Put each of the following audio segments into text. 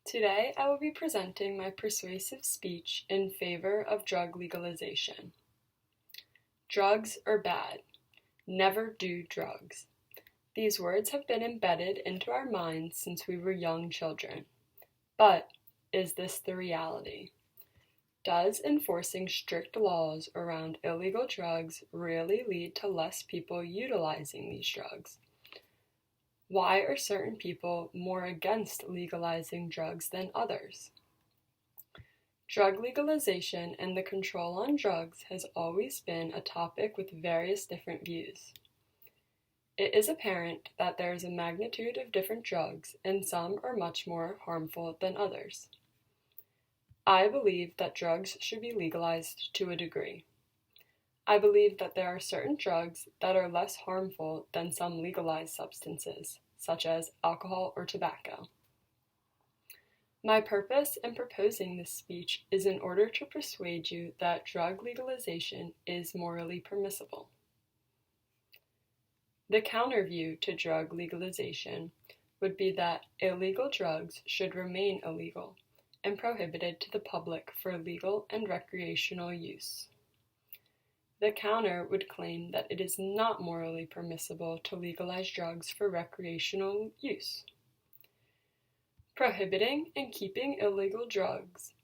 Today I will be presenting my persuasive speech in favor of drug legalization. Drugs are bad. Never do drugs. These words have been embedded into our minds since we were young children. But is this the reality? Does enforcing strict laws around illegal drugs really lead to less people utilizing these drugs? Why are certain people more against legalizing drugs than others? Drug legalization and the control on drugs has always been a topic with various different views. It is apparent that there is a magnitude of different drugs, and some are much more harmful than others. I believe that drugs should be legalized to a degree. I believe that there are certain drugs that are less harmful than some legalized substances, such as alcohol or tobacco. My purpose in proposing this speech is in order to persuade you that drug legalization is morally permissible. The counter-view to drug legalization would be that illegal drugs should remain illegal and prohibited to the public for legal and recreational use. The counter would claim that it is not morally permissible to legalize drugs for recreational use. Prohibiting and keeping illegal drugs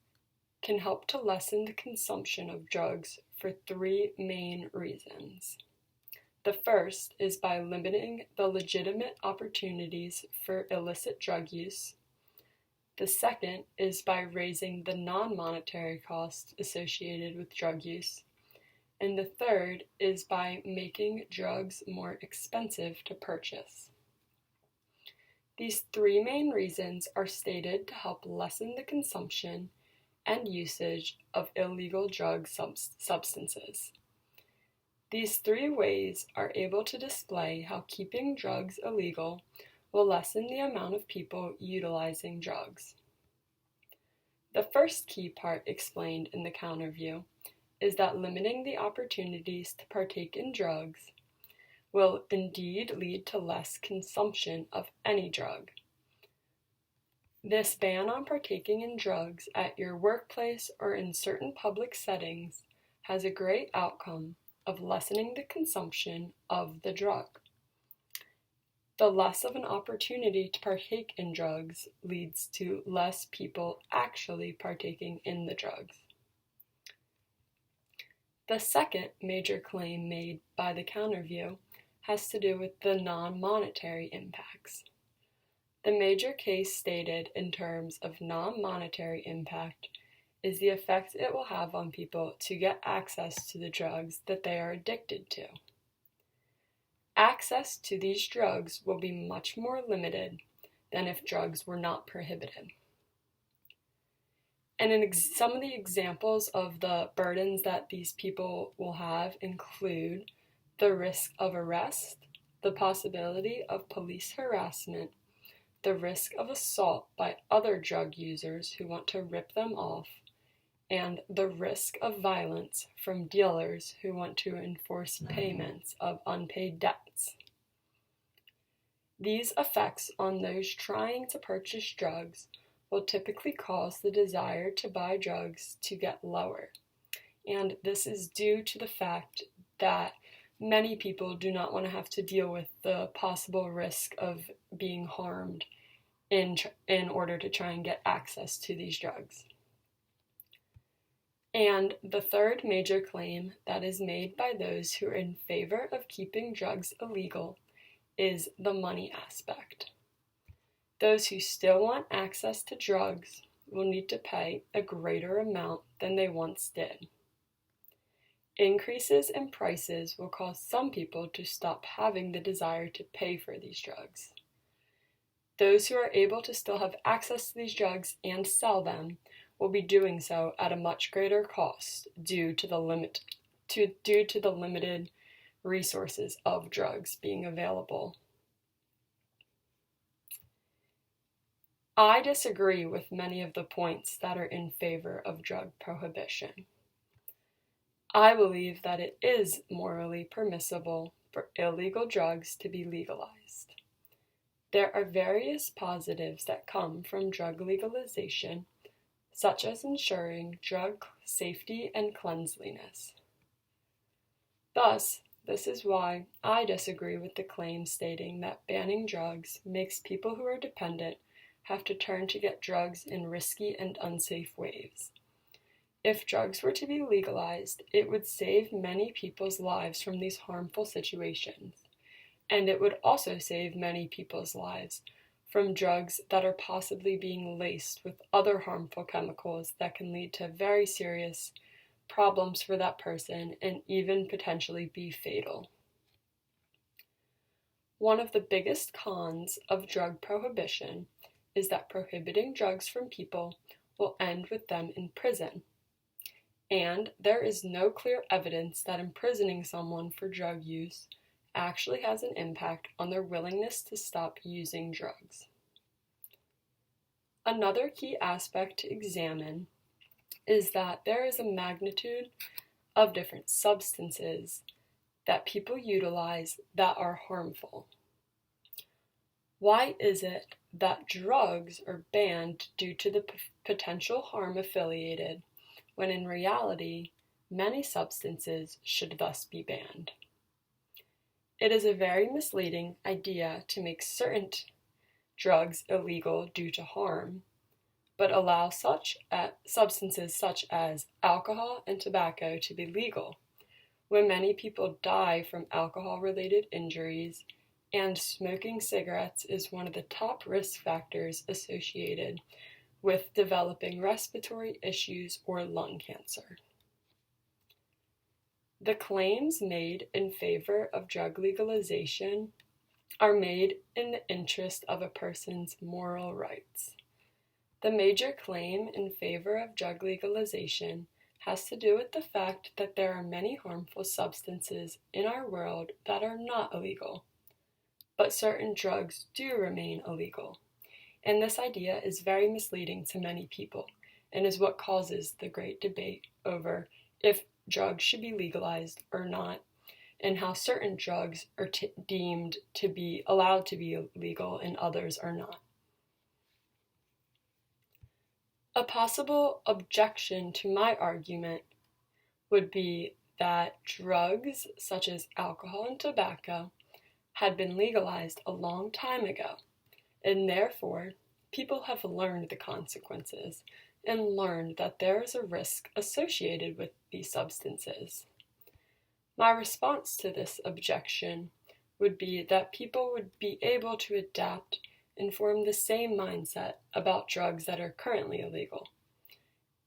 can help to lessen the consumption of drugs for three main reasons. The first is by limiting the legitimate opportunities for illicit drug use. The second is by raising the non-monetary costs associated with drug use. And the third is by making drugs more expensive to purchase. These three main reasons are stated to help lessen the consumption and usage of illegal drug substances. These three ways are able to display how keeping drugs illegal will lessen the amount of people utilizing drugs. The first key part explained in the counter-view is that limiting the opportunities to partake in drugs will indeed lead to less consumption of any drug. This ban on partaking in drugs at your workplace or in certain public settings has a great outcome of lessening the consumption of the drug. The less of an opportunity to partake in drugs leads to less people actually partaking in the drugs. The second major claim made by the counter-view has to do with the non-monetary impacts. The major case stated in terms of non-monetary impact is the effect it will have on people to get access to the drugs that they are addicted to. Access to these drugs will be much more limited than if drugs were not prohibited. And some of the examples of the burdens that these people will have include the risk of arrest, the possibility of police harassment, the risk of assault by other drug users who want to rip them off, and the risk of violence from dealers who want to enforce payments of unpaid debts. These effects on those trying to purchase drugs will typically cause the desire to buy drugs to get lower. And this is due to the fact that many people do not want to have to deal with the possible risk of being harmed in order to try and get access to these drugs. And the third major claim that is made by those who are in favor of keeping drugs illegal is the money aspect. Those who still want access to drugs will need to pay a greater amount than they once did. Increases in prices will cause some people to stop having the desire to pay for these drugs. Those who are able to still have access to these drugs and sell them will be doing so at a much greater cost due to the limited resources of drugs being available. I disagree with many of the points that are in favor of drug prohibition. I believe that it is morally permissible for illegal drugs to be legalized. There are various positives that come from drug legalization, such as ensuring drug safety and cleanliness. Thus, this is why I disagree with the claim stating that banning drugs makes people who are dependent have to turn to get drugs in risky and unsafe ways. If drugs were to be legalized, it would save many people's lives from these harmful situations, and it would also save many people's lives from drugs that are possibly being laced with other harmful chemicals that can lead to very serious problems for that person and even potentially be fatal. One of the biggest cons of drug prohibition is that prohibiting drugs from people will end with them in prison. And there is no clear evidence that imprisoning someone for drug use actually has an impact on their willingness to stop using drugs. Another key aspect to examine is that there is a magnitude of different substances that people utilize that are harmful. Why is it that drugs are banned due to the potential harm affiliated, when in reality, many substances should thus be banned? It is a very misleading idea to make certain drugs illegal due to harm, but allow substances such as alcohol and tobacco to be legal, when many people die from alcohol-related injuries, and smoking cigarettes is one of the top risk factors associated with developing respiratory issues or lung cancer. The claims made in favor of drug legalization are made in the interest of a person's moral rights. The major claim in favor of drug legalization has to do with the fact that there are many harmful substances in our world that are not illegal, but certain drugs do remain illegal. And this idea is very misleading to many people and is what causes the great debate over if drugs should be legalized or not, and how certain drugs are deemed to be allowed to be legal and others are not. A possible objection to my argument would be that drugs such as alcohol and tobacco had been legalized a long time ago, and therefore people have learned the consequences and learned that there is a risk associated with these substances. My response to this objection would be that people would be able to adapt and form the same mindset about drugs that are currently illegal.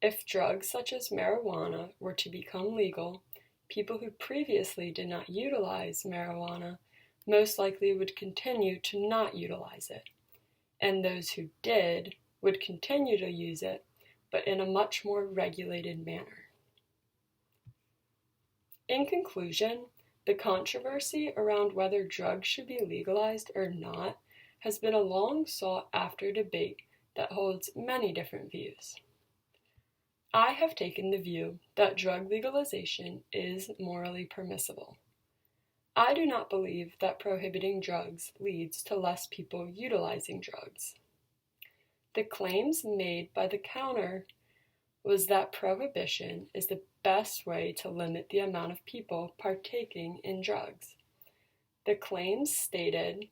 If drugs such as marijuana were to become legal, people who previously did not utilize marijuana most likely would continue to not utilize it, and those who did would continue to use it, but in a much more regulated manner. In conclusion, the controversy around whether drugs should be legalized or not has been a long sought-after debate that holds many different views. I have taken the view that drug legalization is morally permissible. I do not believe that prohibiting drugs leads to less people utilizing drugs. The claims made by the counter was that prohibition is the best way to limit the amount of people partaking in drugs. The claims stated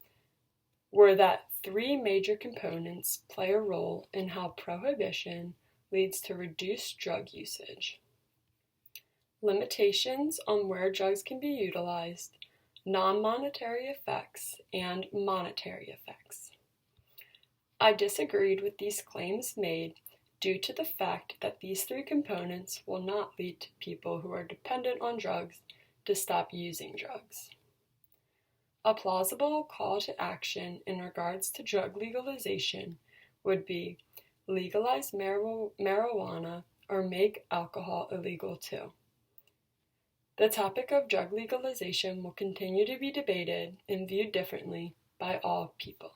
were that three major components play a role in how prohibition leads to reduced drug usage: limitations on where drugs can be utilized, non-monetary effects, and monetary effects. I disagreed with these claims made due to the fact that these three components will not lead to people who are dependent on drugs to stop using drugs. A plausible call to action in regards to drug legalization would be legalize marijuana or make alcohol illegal too. The topic of drug legalization will continue to be debated and viewed differently by all people.